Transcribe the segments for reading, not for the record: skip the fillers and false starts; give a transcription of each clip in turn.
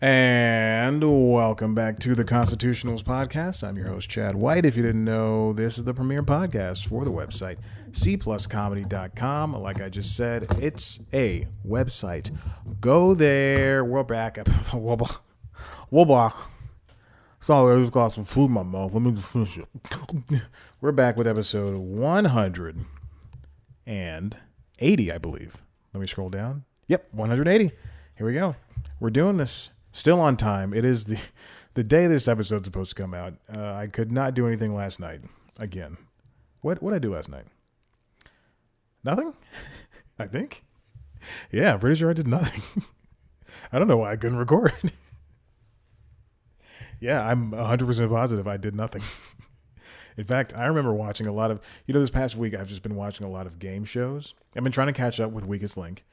And welcome back to the Constitutionals Podcast. I'm your host, Chad White. If you didn't know, this is the premier podcast for the website, cpluscomedy.com. Like I just said, it's a website. Go there. We're back at we're back. Sorry, I just got some food in my mouth. Let me just finish it. We're back with episode 180, I believe. Let me scroll down. Yep, 180. Here we go. We're doing this. Still on time. It is the day this episode's supposed to come out. I could not do anything last night. Again. What did I do last night? Nothing? I think. Yeah, I'm pretty sure I did nothing. I don't know why I couldn't record. Yeah, I'm 100% positive I did nothing. In fact, I remember watching a lot of, this past week I've just been watching a lot of game shows. I've been trying to catch up with Weakest Link.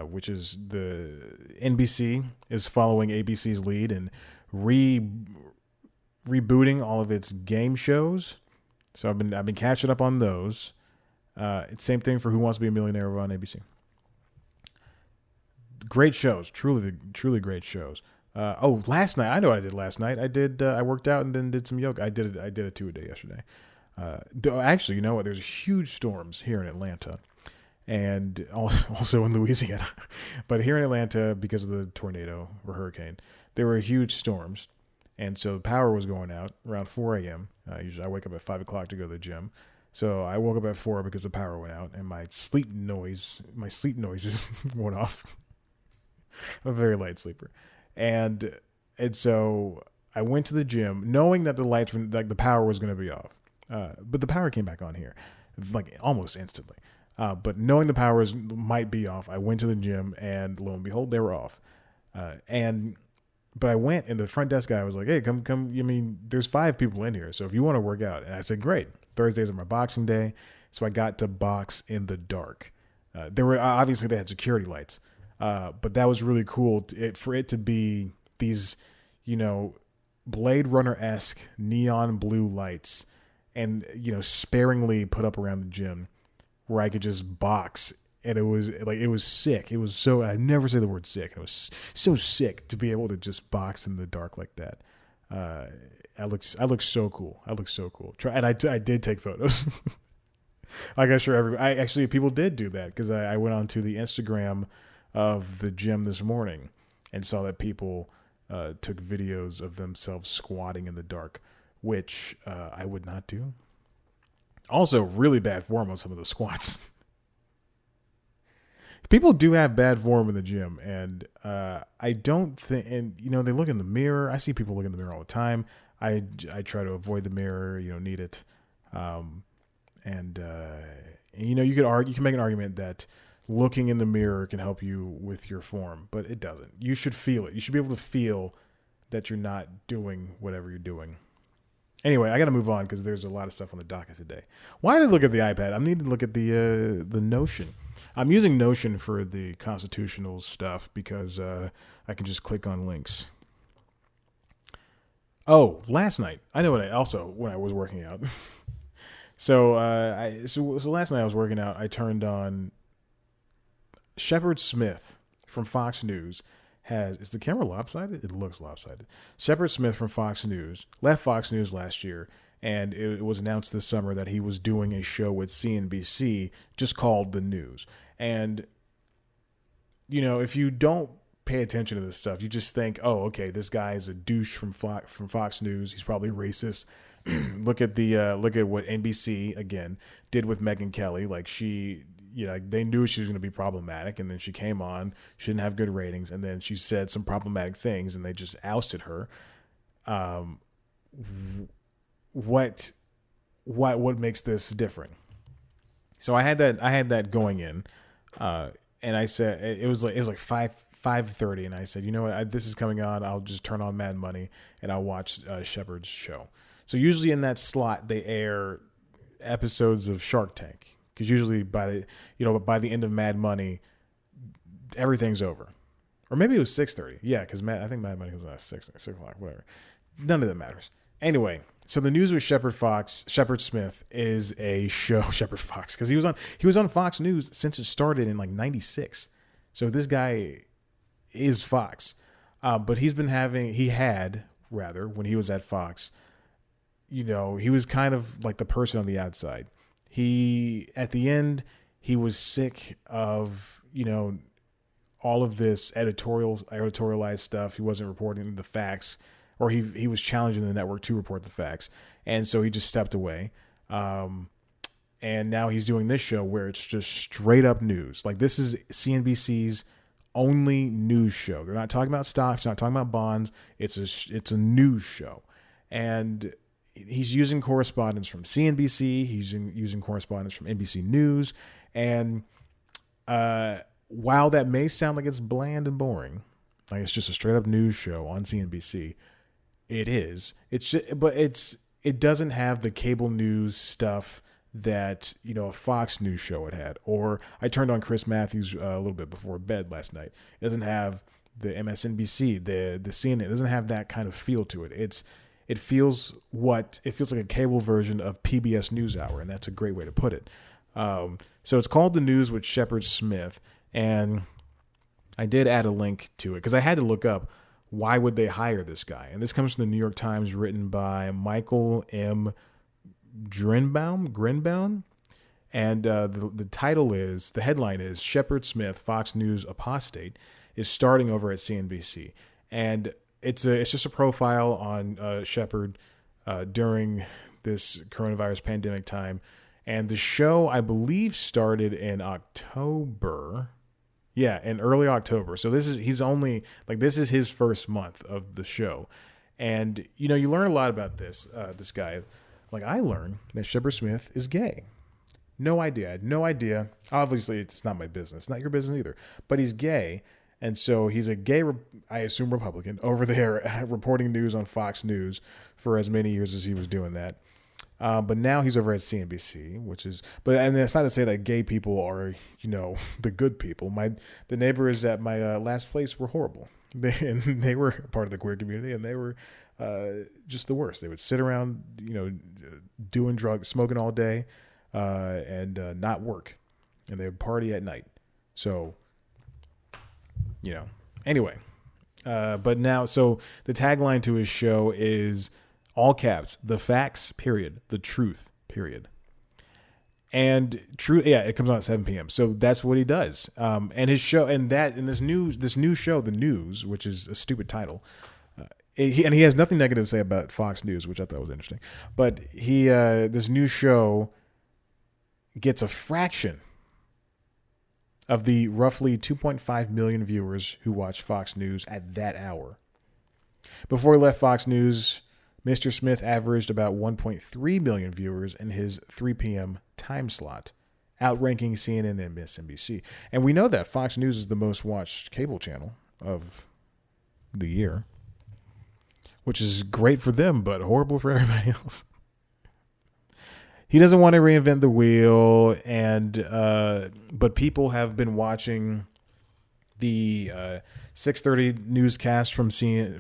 Which is the NBC is following ABC's lead and rebooting all of its game shows. So I've been catching up on those. It's same thing for Who Wants to Be a Millionaire on ABC. Great shows, truly great shows. Last night, I know what I did last night. I worked out and then did some yoga. I did a 2-a-day yesterday. Actually, you know what? There's huge storms here in Atlanta. And also in Louisiana. But here in Atlanta, because of the tornado or hurricane, there were huge storms. And so the power was going out around 4 a.m. Usually I wake up at 5 o'clock to go to the gym. So I woke up at 4 because the power went out and my sleep noises went off. I'm a very light sleeper. And so I went to the gym knowing that the power was going to be off. But the power came back on here like almost instantly. But knowing the powers might be off, I went to the gym and lo and behold, they were off. But I went and the front desk guy was like, "Hey, come. I mean, there's 5 people in here. So if you want to work out," and I said, "Great." Thursdays are my boxing day. So I got to box in the dark. Obviously they had security lights. But that was really cool for it to be these, Blade Runner-esque neon blue lights and, sparingly put up around the gym, where I could just box, and it was sick. It was so, I never say the word sick. It was so sick to be able to just box in the dark like that. I look so cool. And I did take photos. Like I'm sure people did do that because I went onto the Instagram of the gym this morning and saw that people took videos of themselves squatting in the dark, which I would not do. Also, really bad form on some of the squats. People do have bad form in the gym, and I don't think, and they look in the mirror. I see people look in the mirror all the time. I try to avoid the mirror. You don't need it. You can make an argument that looking in the mirror can help you with your form, but it doesn't. You should feel it. You should be able to feel that you're not doing whatever you're doing. Anyway, I got to move on because there's a lot of stuff on the docket today. Why did I look at the iPad? I need to look at the Notion. I'm using Notion for the constitutional stuff because I can just click on links. Oh, last night. I know when I was working out. So last night I was working out. I turned on Shepard Smith from Fox News. Is the camera lopsided? It looks lopsided. Shepard Smith from Fox News left Fox News last year, and it was announced this summer that he was doing a show with CNBC just called The News. And, if you don't pay attention to this stuff, you just think, oh, okay, this guy is a douche from Fox News. He's probably racist. Look at what NBC, again, did with Megyn Kelly. Like they knew she was going to be problematic, and then she came on, she didn't have good ratings, and then she said some problematic things, and they just ousted her. What makes this different? So I had that going in, and I said it was like 5:30, and I said, you know what, this is coming on. I'll just turn on Mad Money and I'll watch Shepard's show. So usually in that slot they air episodes of Shark Tank. Because usually by the end of Mad Money, everything's over. Or maybe it was 6:30. Yeah, because I think Mad Money was at 6 o'clock, whatever. None of that matters. Anyway, so the news with Shepard Smith is a show, Shepard Fox, because he was on Fox News since it started in like 96. So this guy is Fox. But he had rather, when he was at Fox, he was kind of like the person on the outside. At the end, he was sick of, all of this editorialized stuff. He wasn't reporting the facts, or he was challenging the network to report the facts. And so he just stepped away. And now he's doing this show where it's just straight up news. Like, this is CNBC's only news show. They're not talking about stocks, not talking about bonds. It's a news show. And he's using correspondence from CNBC. He's using correspondence from NBC News. And while that may sound like it's bland and boring, like it's just a straight up news show on CNBC, it is. It doesn't have the cable news stuff that a Fox News show had. Or I turned on Chris Matthews a little bit before bed last night. It doesn't have the MSNBC, the CNN. It doesn't have that kind of feel to it. It feels like a cable version of PBS NewsHour, and that's a great way to put it. So it's called The News with Shepard Smith, and I did add a link to it because I had to look up why would they hire this guy. And this comes from the New York Times, written by Michael M. Grinbaum. And the headline is Shepard Smith, Fox News apostate, is starting over at CNBC. And it's just a profile on Shepard during this coronavirus pandemic time. And the show, I believe, started in October. Yeah, in early October. So this is his first month of the show. And, you learn a lot about this guy. Like, I learned that Shepard Smith is gay. No idea. I had no idea. Obviously, it's not my business. Not your business either. But he's gay. And so he's a gay, I assume, Republican over there reporting news on Fox News for as many years as he was doing that. But now he's over at CNBC, and that's not to say that gay people are, the good people. The neighbors at my last place were horrible. They were part of the queer community, and they were just the worst. They would sit around, doing drugs, smoking all day, and not work, and they would party at night. So, anyway, but now, so the tagline to his show is all caps: the facts, period, the truth, period. And it comes on at 7 p.m. So that's what he does. And his show, and this new show, The News, which is a stupid title. He has nothing negative to say about Fox News, which I thought was interesting. But this new show gets a fraction of the roughly 2.5 million viewers who watch Fox News at that hour. Before he left Fox News, Mr. Smith averaged about 1.3 million viewers in his 3 p.m. time slot, outranking CNN and MSNBC. And we know that Fox News is the most watched cable channel of the year, which is great for them, but horrible for everybody else. He doesn't want to reinvent the wheel, but people have been watching the 6:30 newscast from CBS,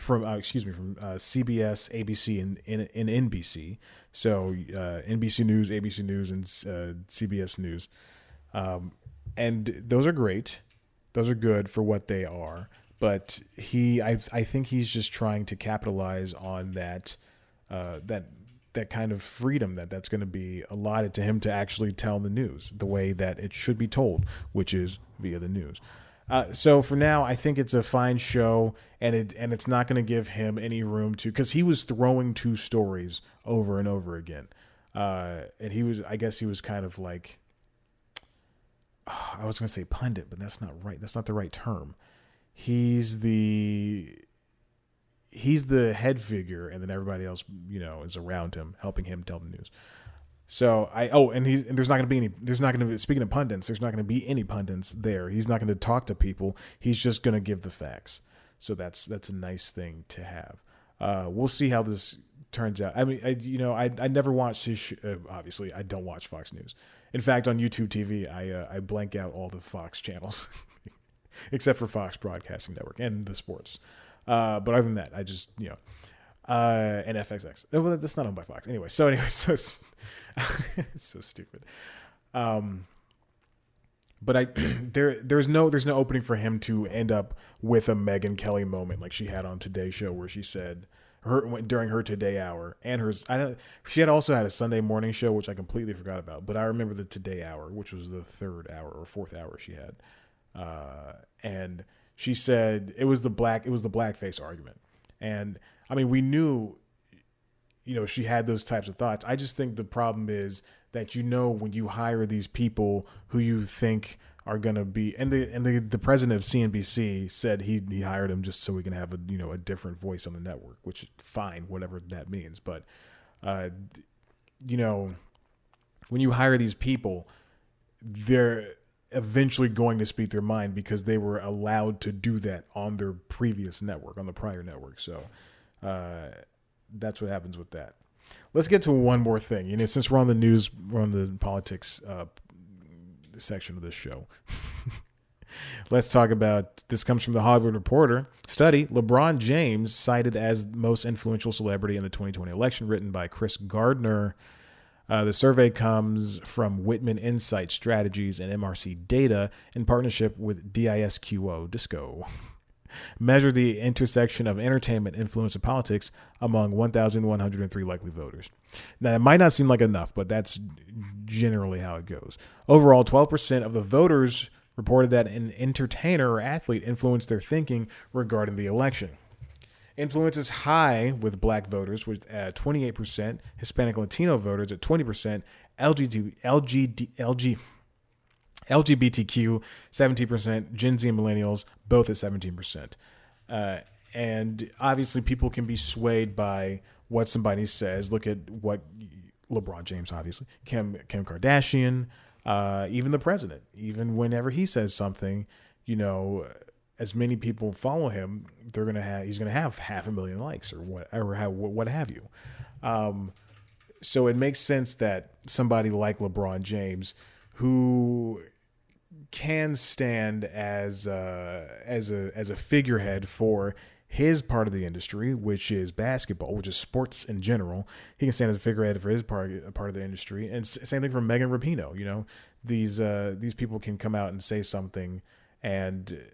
ABC, and NBC. So NBC News, ABC News, and CBS News, and those are great. Those are good for what they are. But I think he's just trying to capitalize on that kind of freedom that's going to be allotted to him to actually tell the news the way that it should be told, which is via the news. So for now, I think it's a fine show, and it's not going to give him any room to, because he was throwing two stories over and over again, and I guess he was kind of like, I was going to say pundit, but that's not right. That's not the right term. He's the head figure, and then everybody else, is around him, helping him tell the news. So speaking of pundits, there's not going to be any pundits there. He's not going to talk to people. He's just going to give the facts. So that's a nice thing to have. We'll see how this turns out. I mean, I never watched his obviously I don't watch Fox News. In fact, on YouTube TV, I blank out all the Fox channels except for Fox Broadcasting Network and the sports. But other than that, I just, and FXX. Well, that's not owned by Fox. Anyway, so it's so stupid. But I there's no opening for him to end up with a Megyn Kelly moment like she had on Today's Show, where she said her during her Today Hour and hers. I know she had also had a Sunday morning show, which I completely forgot about. But I remember the Today Hour, which was the third hour or fourth hour she had, and she said it was the blackface argument. And I mean, we knew, she had those types of thoughts. I just think the problem is that, when you hire these people who you think are going to be, and the president of CNBC said he hired him just so we can have a different voice on the network, which is fine, whatever that means. But, when you hire these people, they're eventually going to speak their mind because they were allowed to do that on their previous network, on the prior network. So, that's what happens with that. Let's get to one more thing. Since we're on the news, we're on the politics section of this show. Let's talk about, this comes from the Hollywood Reporter. Study, LeBron James cited as most influential celebrity in the 2020 election, written by Chris Gardner. The survey comes from Whitman Insight Strategies and MRC Data in partnership with Disco. Measure the intersection of entertainment, influence, and politics among 1,103 likely voters. Now, it might not seem like enough, but that's generally how it goes. Overall, 12% of the voters reported that an entertainer or athlete influenced their thinking regarding the election. Influence is high with black voters, with 28%, Hispanic Latino voters at 20%, LGBTQ, 17%, Gen Z and millennials, both at 17%. And obviously people can be swayed by what somebody says. Look at what LeBron James, obviously, Kim Kardashian, even the president. Even whenever he says something, as many people follow him, he's gonna have 500,000 likes or what have you. So it makes sense that somebody like LeBron James, who can stand as a figurehead for his part of the industry, which is basketball, which is sports in general. He can stand as a figurehead for his part of the industry, and same thing for Megan Rapinoe. These people can come out and say something, and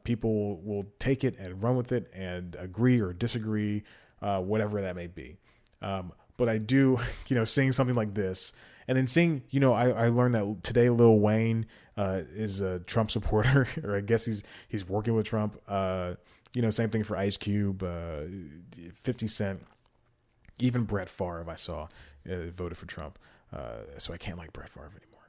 people will take it and run with it and agree or disagree, whatever that may be. But I do, seeing something like this. And then seeing, I learned that today Lil Wayne is a Trump supporter, or I guess he's working with Trump. Same thing for Ice Cube, 50 Cent, even Brett Favre, I saw, voted for Trump. So I can't like Brett Favre anymore.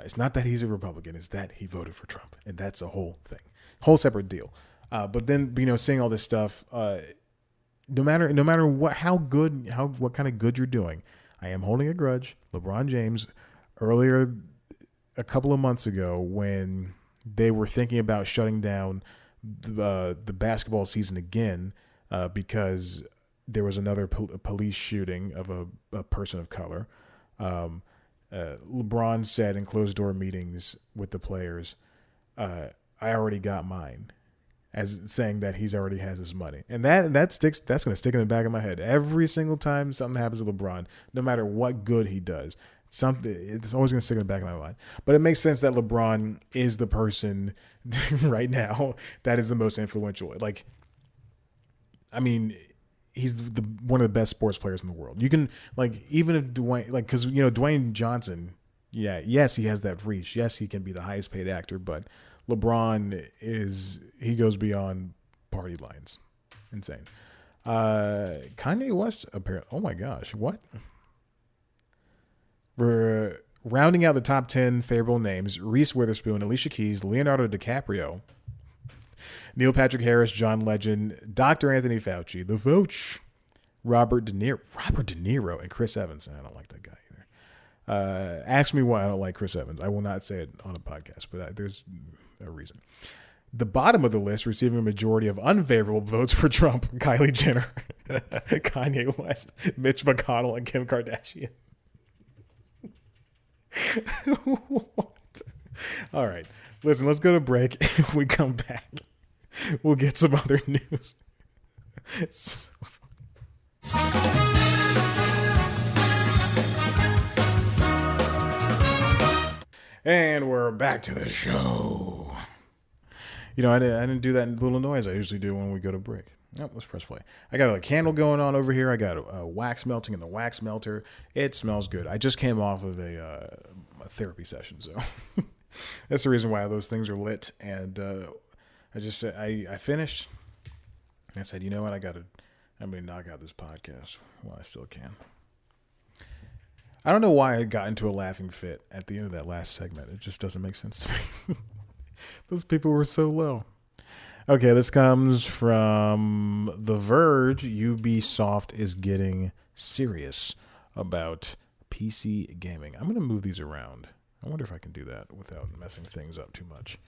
It's not that he's a Republican, it's that he voted for Trump. And that's a whole thing, whole separate deal. But then, seeing all this stuff, no matter what kind of good you're doing, I am holding a grudge. LeBron James, earlier, a couple of months ago, when they were thinking about shutting down the basketball season again because there was another police shooting of a person of color, LeBron said in closed-door meetings with the players, I already got mine, as saying that he's already has his money. And that's going to stick in the back of my head. Every single time something happens to LeBron, no matter what good he does, it's always going to stick in the back of my mind. But it makes sense that LeBron is the person right now that is the most influential. He's one of the best sports players in the world. You can, even if Dwayne, because, Dwayne Johnson, yes, he has that reach. Yes, he can be the highest paid actor, but LeBron he goes beyond party lines. Insane. Kanye West, apparently. Oh my gosh, what? We're rounding out the top 10 favorable names: Reese Witherspoon, Alicia Keys, Leonardo DiCaprio, Neil Patrick Harris, John Legend, Dr. Anthony Fauci, the Fauci, Robert De Niro, and Chris Evans. I don't like that guy either. Ask me why I don't like Chris Evans. I will not say it on a podcast, but there's a reason. The bottom of the list, receiving a majority of unfavorable votes for Trump: Kylie Jenner, Kanye West, Mitch McConnell, and Kim Kardashian. What? All right. Listen, let's go to break. When we come back, we'll get some other news. So And we're back to the show. You know, I didn't do that little noise I usually do when we go to break. Nope, let's press play. I got a candle going on over here. I got a wax melting in the wax melter. It smells good. I just came off of a therapy session, so that's the reason why those things are lit. And I just said I finished. And I said, you know what? I'm gonna knock out this podcast while I still can. I don't know why I got into a laughing fit at the end of that last segment. It just doesn't make sense to me. Those people were so low. Okay, this comes from The Verge. Ubisoft is getting serious about PC gaming. I'm going to move these around. I wonder if I can do that without messing things up too much.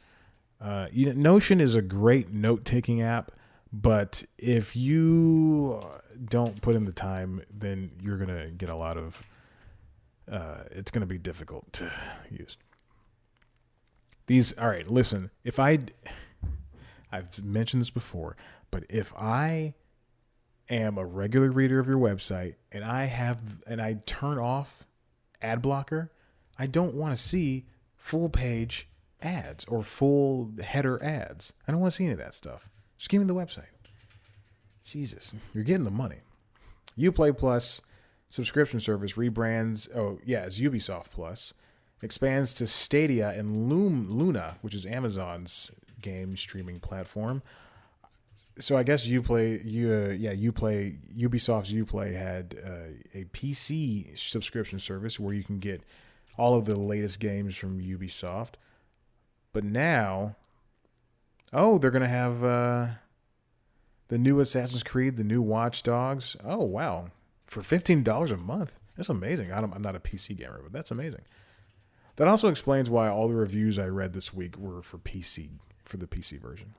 Notion is a great note-taking app, but if you don't put in the time, then you're going to get a lot of... it's going to be difficult to use. All right, listen, I've mentioned this before, but if I am a regular reader of your website and I turn off ad blocker, I don't want to see full page ads or full header ads. I don't want to see any of that stuff. Just give me the website. Jesus, you're getting the money. Uplay Plus subscription service rebrands. Oh yeah, it's Ubisoft Plus. Expands to Stadia and Luna, which is Amazon's game streaming platform. So I guess Ubisoft's Uplay had a PC subscription service where you can get all of the latest games from Ubisoft. But now, they're going to have the new Assassin's Creed, the new Watch Dogs. Oh, wow. For $15 a month. That's amazing. I'm not a PC gamer, but that's amazing. That also explains why all the reviews I read this week were for the PC version.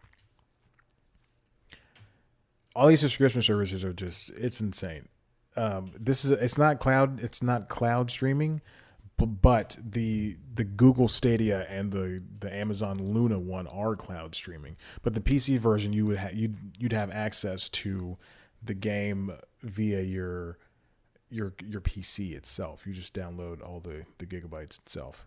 All these subscription services are it's insane. It's not cloud streaming, but the Google Stadia and the Amazon Luna one are cloud streaming. But the PC version, you'd have access to the game via your PC itself. You just download all the gigabytes itself.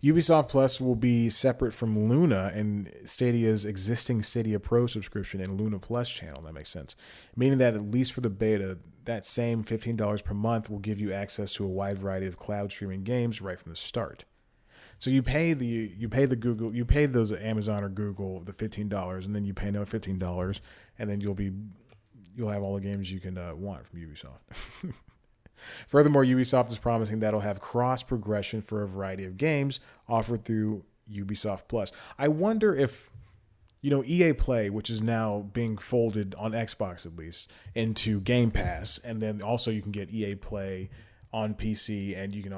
Ubisoft Plus will be separate from Luna and Stadia's existing Stadia Pro subscription and Luna Plus channel. That makes sense. Meaning that at least for the beta, that same $15 per month will give you access to a wide variety of cloud streaming games right from the start. So you pay those Amazon or Google the $15, and then you pay another $15, and then you'll have all the games you can want from Ubisoft. Furthermore, Ubisoft is promising that it'll have cross progression for a variety of games offered through Ubisoft Plus. I wonder if, EA Play, which is now being folded on Xbox at least into Game Pass, and then also you can get EA Play on PC, and you can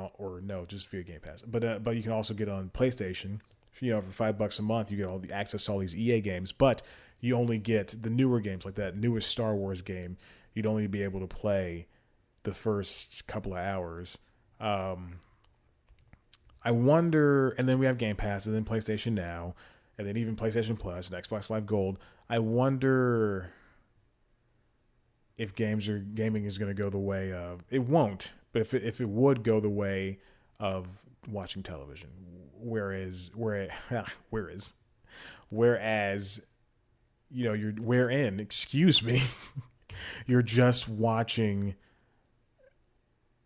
just via Game Pass, but you can also get it on PlayStation. For $5 a month, you get all the access to all these EA games, but you only get the newer games, like that newest Star Wars game. You'd only be able to play the first couple of hours. I wonder, and then we have Game Pass, and then PlayStation Now, and then even PlayStation Plus and Xbox Live Gold. I wonder if gaming is going to go the way of, it won't, but if it would go the way of watching television, whereas you're just watching.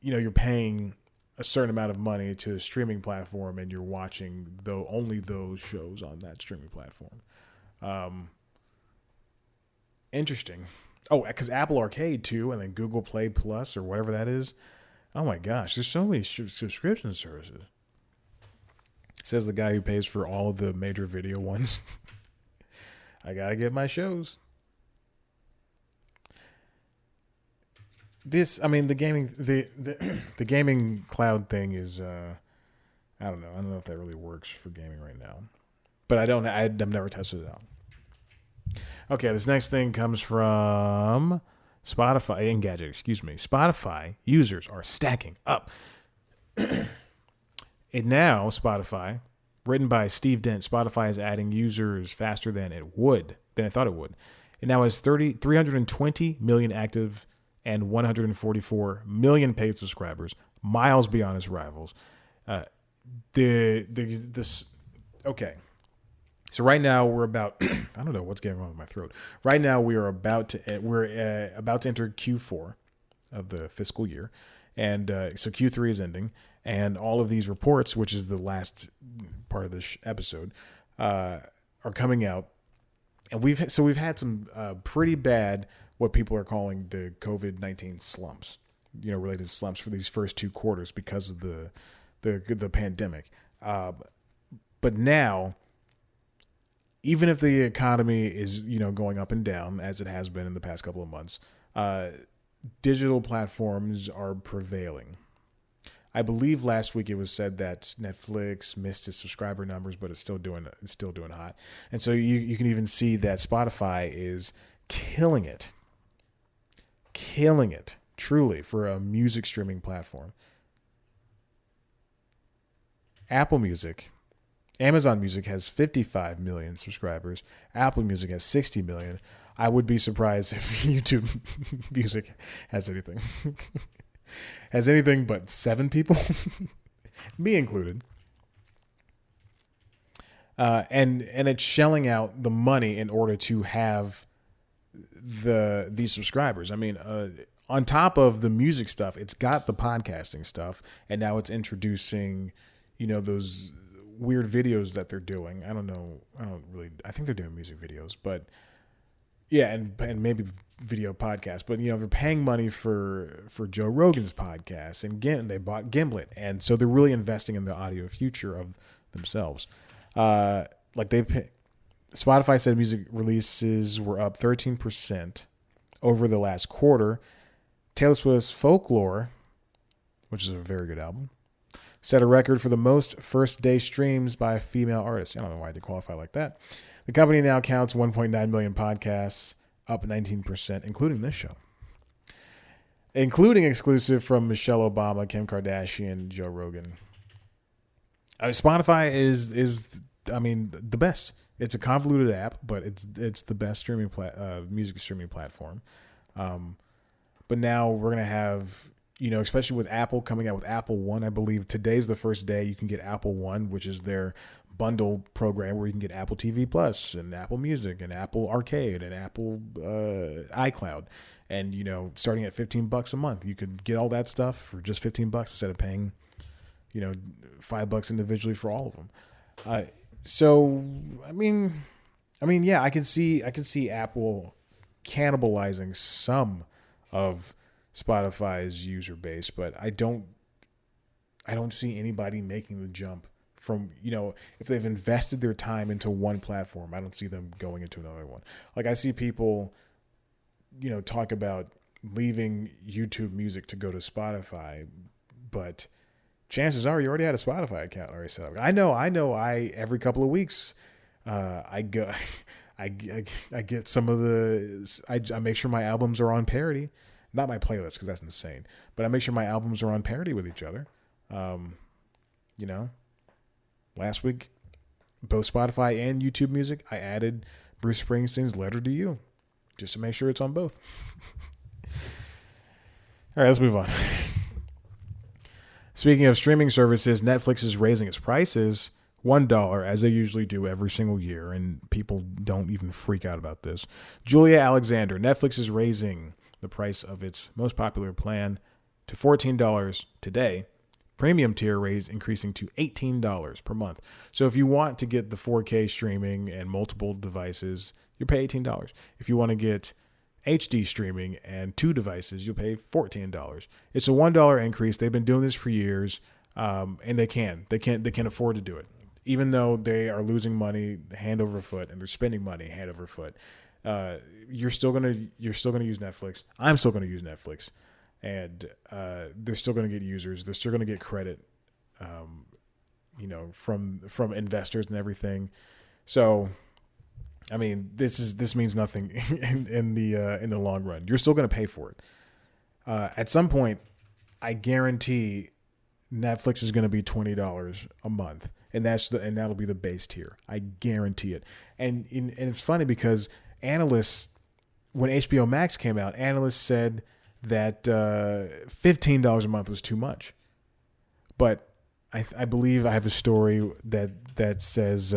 You're paying a certain amount of money to a streaming platform, and you're watching only those shows on that streaming platform. Interesting. Oh, because Apple Arcade too, and then Google Play Plus or whatever that is. Oh my gosh, there's so many subscription services. Says the guy who pays for all of the major video ones. I gotta get my shows. The gaming cloud thing is I don't know if that really works for gaming right now, but I've never tested it out. Okay, this next thing comes from Spotify. Spotify users are stacking up. And now Spotify, written by Steve Dent, Spotify is adding users faster than it thought it would. It now has 320 million active and 144 million paid subscribers, miles beyond its rivals. this okay. So right now we're about I don't know what's getting wrong with my throat. Right now we are about to about to enter Q4 of the fiscal year, and so Q3 is ending, and all of these reports, which is the last part of this episode, are coming out, and we've had some pretty bad what people are calling the COVID-19 slumps, related slumps for these first 2 quarters because of the pandemic. But now, even if the economy is going up and down as it has been in the past couple of months, digital platforms are prevailing. I believe last week it was said that Netflix missed its subscriber numbers, but it's still doing hot. And so you can even see that Spotify is killing it truly for a music streaming platform. Apple Music, Amazon Music has 55 million subscribers. Apple Music has 60 million. I would be surprised if YouTube Music has anything. Has anything but 7 people, me included. And it's shelling out the money in order to have these subscribers. I mean, on top of the music stuff, it's got the podcasting stuff, and now it's introducing, those weird videos that they're doing. I don't know. I think they're doing music videos, but yeah, and maybe video podcasts. But they're paying money for Joe Rogan's podcast, and they bought Gimlet, and so they're really investing in the audio future of themselves. Spotify said music releases were up 13% over the last quarter. Taylor Swift's Folklore, which is a very good album, set a record for the most first-day streams by a female artist. I don't know why I did qualify like that. The company now counts 1.9 million podcasts, up 19%, including this show. Including exclusive from Michelle Obama, Kim Kardashian, Joe Rogan. Spotify is the best. It's a convoluted app, but it's the best streaming music streaming platform. But now we're gonna have, especially with Apple coming out with Apple One. I believe today's the first day you can get Apple One, which is their bundle program where you can get Apple TV Plus and Apple Music and Apple Arcade and Apple iCloud. And, starting at $15 a month, you could get all that stuff for just $15 instead of paying, $5 individually for all of them. So, yeah, I can see Apple cannibalizing some of Spotify's user base, but I don't see anybody making the jump from, if they've invested their time into one platform, I don't see them going into another one. Like, I see people, talk about leaving YouTube Music to go to Spotify, but chances are you already had a Spotify account already set up. I know. Every couple of weeks, I go, I get some of I make sure my albums are on parity, not my playlist because that's insane, but I make sure my albums are on parity with each other. Last week, both Spotify and YouTube Music, I added Bruce Springsteen's "Letter to You," just to make sure it's on both. All right, let's move on. Speaking of streaming services, Netflix is raising its prices $1, as they usually do every single year, and people don't even freak out about this. Julia Alexander, Netflix is raising the price of its most popular plan to $14 today. Premium tier increasing to $18 per month. So if you want to get the 4K streaming and multiple devices, you pay $18. If you want to get HD streaming and 2 devices, you'll pay $14. It's a $1 increase. They've been doing this for years, and they can afford to do it, even though they are losing money hand over foot and they're spending money hand over foot. You're still gonna use Netflix. I'm still gonna use Netflix, and they're still gonna get users. They're still gonna get credit, from investors and everything. So, this means nothing in the long run. You're still gonna pay for it. At some point, I guarantee Netflix is gonna be $20 a month, and that'll be the base tier. I guarantee it. And it's funny because analysts, when HBO Max came out, analysts said that $15 a month was too much. But I believe I have a story that says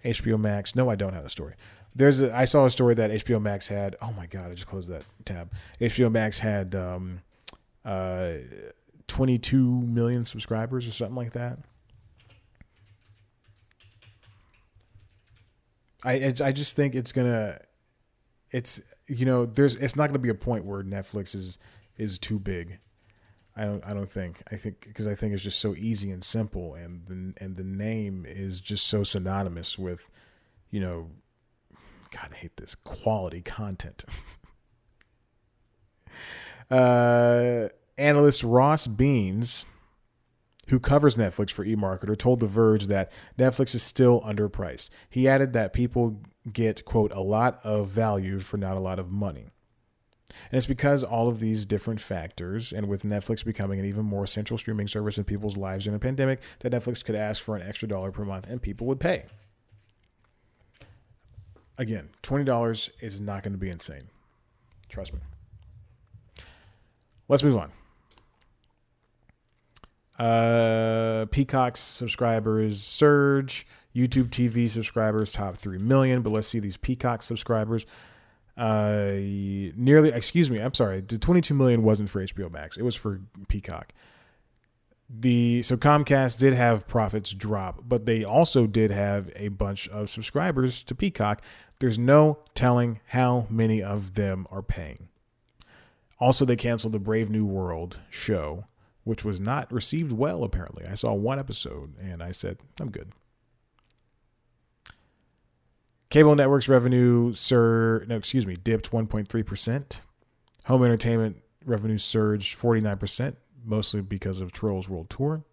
HBO Max. No, I don't have a story. I saw a story that HBO Max had. Oh my god, I just closed that tab. HBO Max had 22 million subscribers or something like that. I just think it's not gonna be a point where Netflix is too big. I don't think. I think because I think it's just so easy and simple, and the name is just so synonymous with, you know, God, I hate this, quality content. Analyst Ross Beans, who covers Netflix for eMarketer, told The Verge that Netflix is still underpriced. He added that people get, quote, a lot of value for not a lot of money. And it's because all of these different factors, and with Netflix becoming an even more central streaming service in people's lives in a pandemic, that Netflix could ask for an extra dollar per month and people would pay. Again, $20 is not going to be insane. Trust me. Let's move on. Peacock's subscribers surge. YouTube TV subscribers top 3 million. But let's see these Peacock subscribers. The 22 million wasn't for HBO Max. It was for Peacock. So Comcast did have profits drop, but they also did have a bunch of subscribers to Peacock. There's no telling how many of them are paying. Also, they canceled the Brave New World show, which was not received well, apparently. I saw one episode, and I said, I'm good. Cable networks revenue dipped 1.3%. Home entertainment revenue surged 49%, mostly because of Trolls World Tour.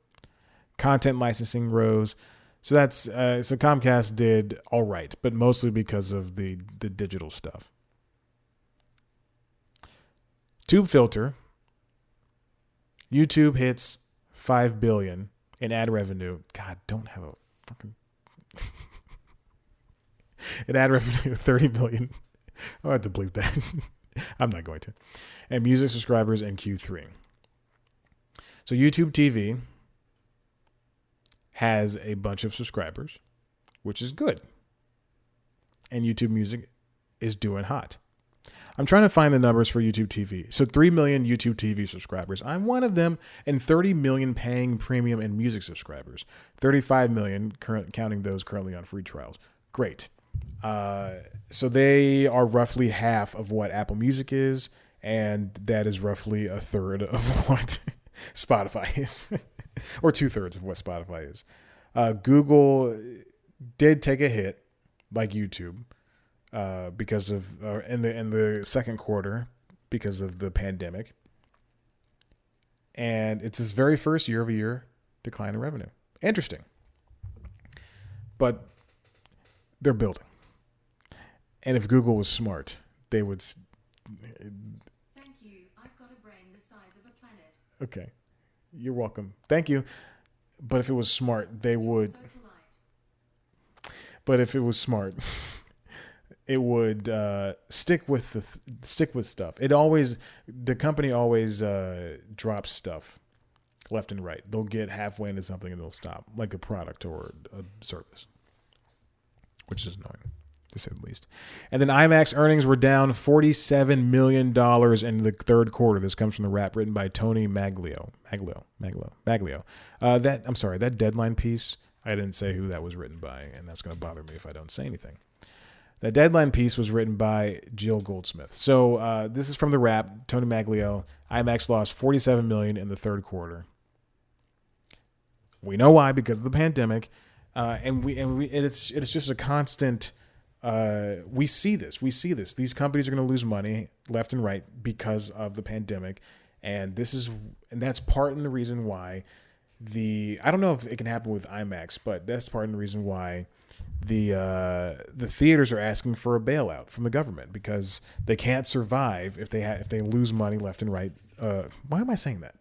Content licensing rose. So so Comcast did all right, but mostly because of the digital stuff. Tube filter. YouTube hits $5 billion in ad revenue. God, don't have a fucking an ad revenue of $30 million. I'll have to bleep that. I'm not going to. And music subscribers in Q3. So YouTube TV has a bunch of subscribers, which is good. And YouTube Music is doing hot. I'm trying to find the numbers for YouTube TV. So 3 million YouTube TV subscribers. I'm one of them, and 30 million paying premium and music subscribers. 35 million counting those currently on free trials. Great. So they are roughly half of what Apple Music is, and that is roughly a third of what Spotify is, or 2/3 of what Spotify is. Google did take a hit, like YouTube, because of in the second quarter because of the pandemic, and it's its very first year-over-year decline in revenue. Interesting, but they're building. And if Google was smart, they would. Thank you. I've got a brain the size of a planet. Okay, you're welcome. Thank you. But if it was smart, they would. So polite. But if it was smart, it would stick with stuff. The company always drops stuff left and right. They'll get halfway into something and they'll stop, like a product or a service, which is annoying, to say the least. And then IMAX earnings were down $47 million in the third quarter. This comes from the Wrap written by Tony Maglio. That Deadline piece, I didn't say who that was written by, and that's going to bother me if I don't say anything. That Deadline piece was written by Jill Goldsmith. So this is from the Wrap, Tony Maglio. IMAX lost $47 million in the third quarter. We know why, because of the pandemic, and it's just a constant. We see this. These companies are going to lose money left and right because of the pandemic, and that's part of the reason why I don't know if it can happen with IMAX, but that's part of the reason why the theaters are asking for a bailout from the government, because they can't survive if they lose money left and right. Why am I saying that?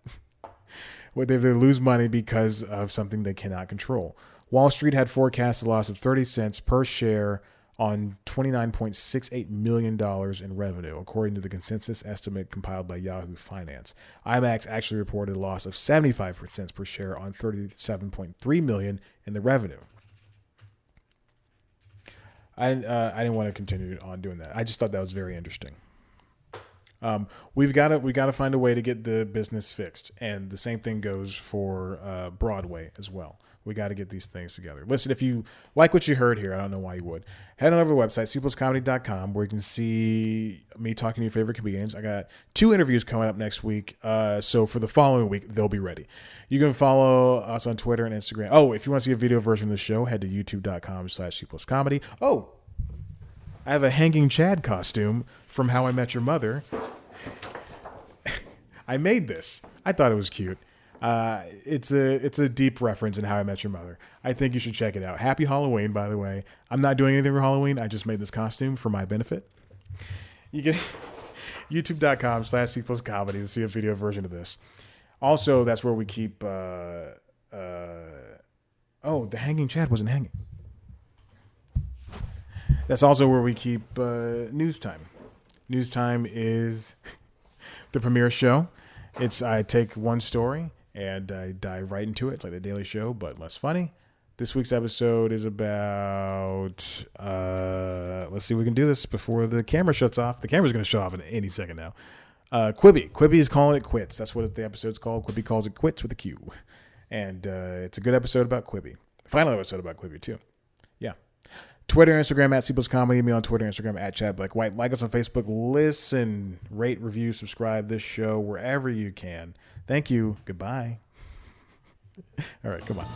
Well, they lose money because of something they cannot control. Wall Street had forecast a loss of 30 cents per share on $29.68 million in revenue, according to the consensus estimate compiled by Yahoo Finance. IMAX actually reported a loss of 75% per share on $37.3 million in the revenue. I didn't want to continue on doing that. I just thought that was very interesting. We got to find a way to get the business fixed, and the same thing goes for Broadway as well. We got to get these things together. Listen, if you like what you heard here, I don't know why you would. Head on over to the website, cpluscomedy.com, where you can see me talking to your favorite comedians. I got 2 interviews coming up next week, so for the following week, they'll be ready. You can follow us on Twitter and Instagram. Oh, if you want to see a video version of the show, head to youtube.com/cpluscomedy. Oh, I have a hanging Chad costume from How I Met Your Mother. I made this. I thought it was cute. It's a deep reference in How I Met Your Mother. I think you should check it out. Happy Halloween, by the way. I'm not doing anything for Halloween. I just made this costume for my benefit. You can youtube.com/cpluscomedy to see a video version of this. Also, that's where we keep oh, the hanging Chad wasn't hanging. That's also where we keep News Time. News Time is the premiere show. I take one story and I dive right into it. It's like The Daily Show, but less funny. This week's episode is about, let's see if we can do this before the camera shuts off. The camera's going to shut off in any second now. Quibi. Quibi is calling it quits. That's what the episode's called. Quibi calls it quits with a Q. And it's a good episode about Quibi. Final episode about Quibi, too. Yeah. Twitter, Instagram, @CPlusComedy. Me on Twitter, Instagram, @ChadBlackWhite. Like us on Facebook. Listen, rate, review, subscribe this show wherever you can. Thank you. Goodbye. All right, come on.